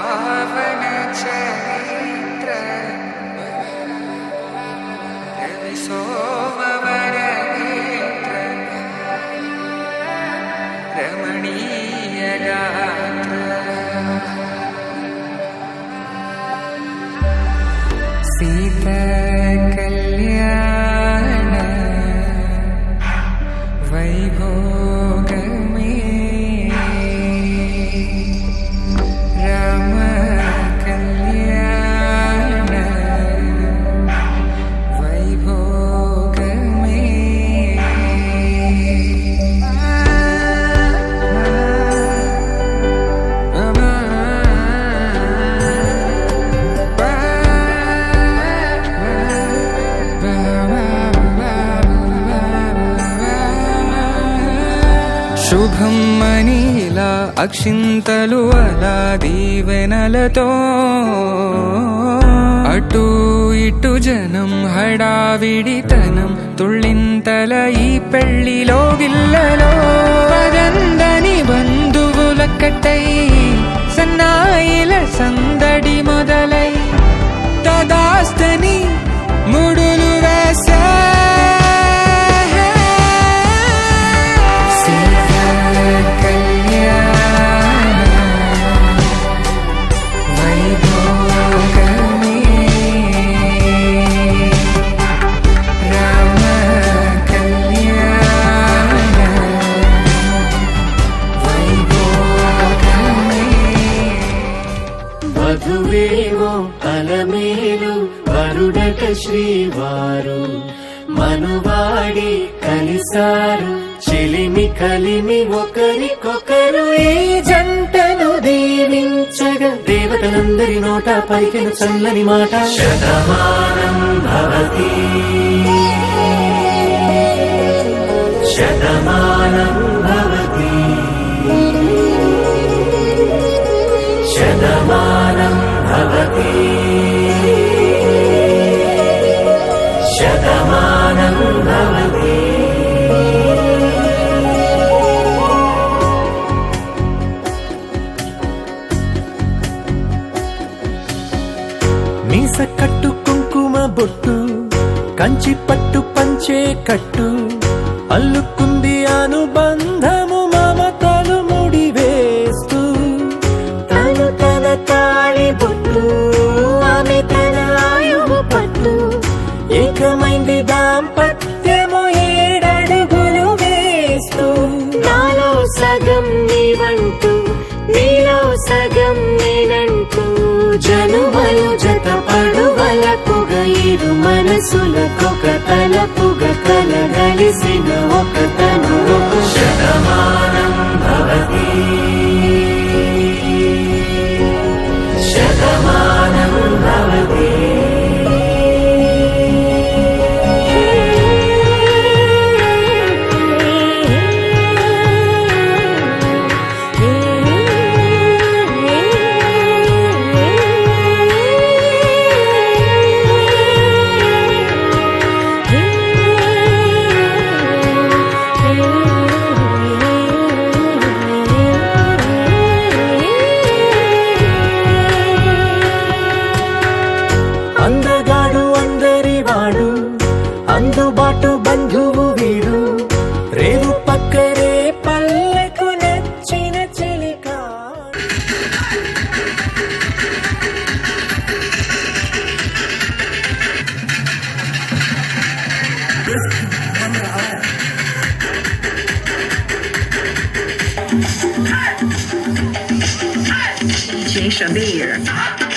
पावन चरित्र रवि सोमवर नेत्र रमणीय गात्र सीता कल्याण वैभोग శుభం మనీలా అక్షింతలు అలా దీవెనలతో అటు ఇటు జనం హడావిడితనం తుళ్ళింతల ఈ పెళ్లిలో గిల్లలో పదందని బంధువులక్కటై సన్నాయిల సందడి మొదలై తదాస్తని ముడులు వేసా వధువేవో అలమేలు వరుడట శ్రీవారు మనువాడి కలిసారు చెలిమి కలిమి ఒకరికొకరు ఈ జంటను దీవించగా దేవతలందరి నోట పలికిన చల్లని మాట శతమానం భవతి శతమానం భవతి శతమానం భవతి శతమానం భవతి మీస కట్టు కుంకుమ బొట్టు కంచి పట్టు పంచే కట్టు అల్లుకుంది అనుబంధము మమతలు ముడివేస్తూ తను తన తాళి బొట్టు ఆమె తన ఆయువు పట్టు ఏకమైంది దాంపత్యము 7 అడుగులు వేస్తూ నాలో సగం నీవంటూ నీలో సగం నేనంటూ జనుమలు జత పడువలపుగా ఇరు మనసులకొక తలపుగా కలగలిసిన ఒక తను శతమానం భవతి శతమానం భవతి అందగాడు అందరివాడు అందుబాటు బంధువు వీడు రేవు పక్కరే పల్లెకు నచ్చిన చిలికా DJ Shabir.